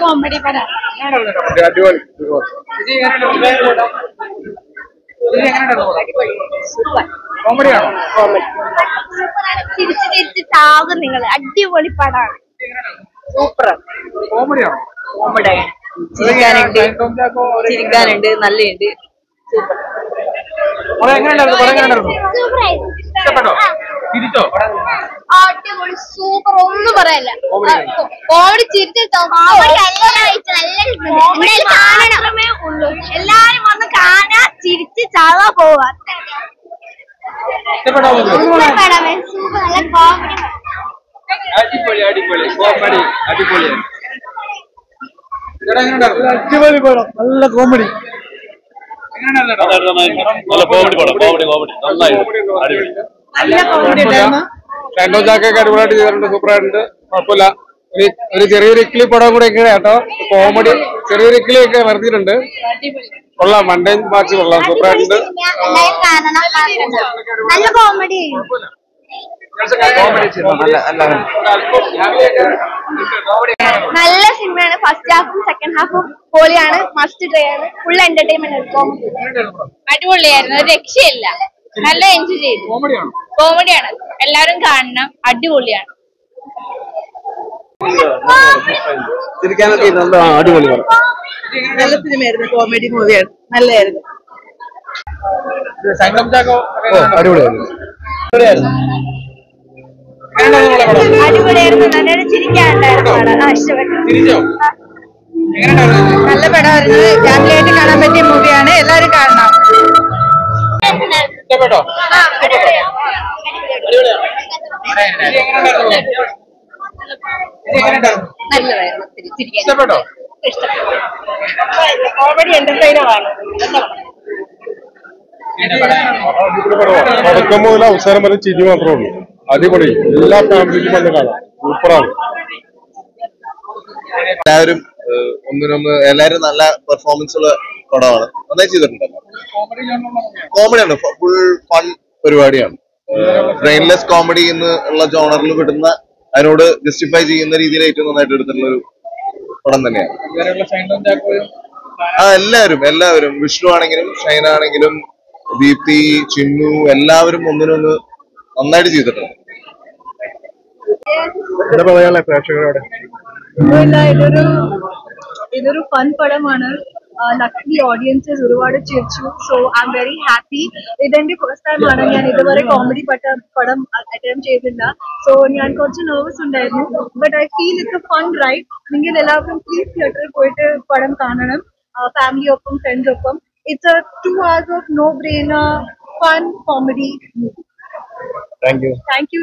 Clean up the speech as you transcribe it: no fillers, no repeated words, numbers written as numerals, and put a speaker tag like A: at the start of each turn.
A: Comedy പടം. ചിരിച്ച് ചിരിച്ച് ചാകും നിങ്ങൾ. അടിപൊളി പടമാണ്.
B: സൂപ്പർ
C: കോമഡിയാണോ?
B: കോമഡി. ചിരിക്കാനുണ്ട് നല്ലുണ്ട്.
C: ഇഷ്ടപ്പെട്ടോ? തിരിച്ചോ?
A: അടിപൊളി സൂപ്പർ. ഒന്നും പറയാനില്ല. കോമഡി ചിരിച്ച് കാണണമേ ഉള്ളൂ. എല്ലാരും വന്ന് കാണാ, ചിരിച്ച് ചാവാ പോവാ.
C: അടിപൊളി അടിപൊളി കോമഡി അടിപൊളി.
D: അടിപൊളി പടം. നല്ല കോമഡി.
E: നല്ല കോമഡി പടം. കോമഡി കോമഡി
B: നല്ല കോമഡി ഉണ്ടായിരുന്നു.
D: ഷൈൻ ടോം ചാക്കയൊക്കെ അടിപൊളിയായിട്ട് ചെയ്തിട്ടുണ്ട്. സൂപ്പറായിട്ടുണ്ട്. കുഴപ്പമില്ല. ഒരു ചെറിയൊരു ഇക്ലി പടം കൂടെ ഇങ്ങനെ കേട്ടോ. കോമഡി ചെറിയൊരു ഇക്ലി ഒക്കെ വരുത്തിയിട്ടുണ്ട്. കൊള്ളാം. മണ്ടേ മാച്ച് കൊള്ളാം. സൂപ്പറായിട്ടുണ്ട്.
A: നല്ല കോമഡി. നല്ല സിനിമയാണ്. ഫസ്റ്റ് ഹാഫും സെക്കൻഡ് ഹാഫും പൊളിയാണ്. മസ്റ്റ് ട്രൈ ആണ്. Full entertainment. അടിപൊളിയായിരുന്നു. ഒരു രക്ഷയില്ല. നല്ല എൻജോയ് ചെയ്തു. കോമഡിയാണ്. എല്ലാരും കാണണം. അടിപൊളിയാണ്.
D: ചിരിക്കാനൊക്കെ നല്ല അടിപൊളി പടം.
B: നല്ല സിനിമയായിരുന്നു. കോമഡി മൂവിയാണ്. നല്ലതായിരുന്നു.
C: ഷൈൻ ടോം ചാക്കോ
D: അടിപൊളിയായിരുന്നു.
A: അടിപൊളിയായിരുന്നു. നല്ലൊരു ചിരിക്കാനുണ്ടായിരുന്നു. ഇഷ്ടപ്പെട്ടു.
C: തിരിച്ചോ?
B: നല്ല പടമായിരുന്നു. ഫാമിലിയായിട്ട് കാണാൻ പറ്റിയ മൂവിയാണ്. എല്ലാവരും കാണണം.
C: ഇഷ്ടപ്പെട്ടോ?
B: നല്ലതായിരുന്നു.
C: ഇഷ്ടപ്പെട്ടോ?
B: കോമഡി എന്റർടൈനറാണ്.
D: തുടക്കം മുതൽ അവസാനം വരെ ചിരി മാത്രമേ ഉള്ളൂ. അടിപൊളി. എല്ലാ ഫാമിലിക്കും വന്ന് കാണാം. സൂപ്പറാണ്.
E: എല്ലാവരും ഒന്നിനൊന്ന് എല്ലാവരും നല്ല പെർഫോമൻസ് ഉള്ള പടമാണ്. നന്നായി ചെയ്തിട്ടുണ്ടല്ലോ. കോമഡിയാണ്. ഫുൾ ഫൺ പരിപാടിയാണ്. ബ്രെയിൻലെസ് കോമഡി എന്നുള്ള ജോണറിൽ വിടുന്ന അതിനോട് ജസ്റ്റിഫൈ ചെയ്യുന്ന രീതിയിൽ ഏറ്റവും നന്നായിട്ട് എടുത്തിട്ടുള്ള ഒരു പടം തന്നെയാണ്. എല്ലാവരും വിഷ്ണു ആണെങ്കിലും ഷൈൻ ആണെങ്കിലും ദീപ്തി, ചിന്നു എല്ലാവരും ഒന്നിനൊന്ന് നന്നായിട്ട് ചെയ്തിട്ടുണ്ട്.
D: എന്താ പറയാനുള്ള പ്രേക്ഷകരോട്?
F: ഇതൊരു ഫൺ പടമാണ്. ലക്ലി ഓഡിയൻസസ് ഒരുപാട് ചിരിച്ചു. So I am very happy. ഇതെന്റെ ഫസ്റ്റ് ടൈം ആണ്. ഞാൻ ഇതുവരെ കോമഡി പടം അറ്റംപ്റ്റ് ചെയ്തില്ല. സോ ഞാൻ കുറച്ച് നെർവസ് ഉണ്ടായിരുന്നു. But I feel it's A fun ride. നിങ്ങൾ എല്ലാവരും പ്ലീസ് തിയേറ്ററിൽ പോയിട്ട് പടം കാണണം. ഫാമിലി ഒപ്പം ഫ്രണ്ട്സ് ഒപ്പം. It's A 2 hours of no brainer fun comedy movie.
D: Thank you.
F: Thank you.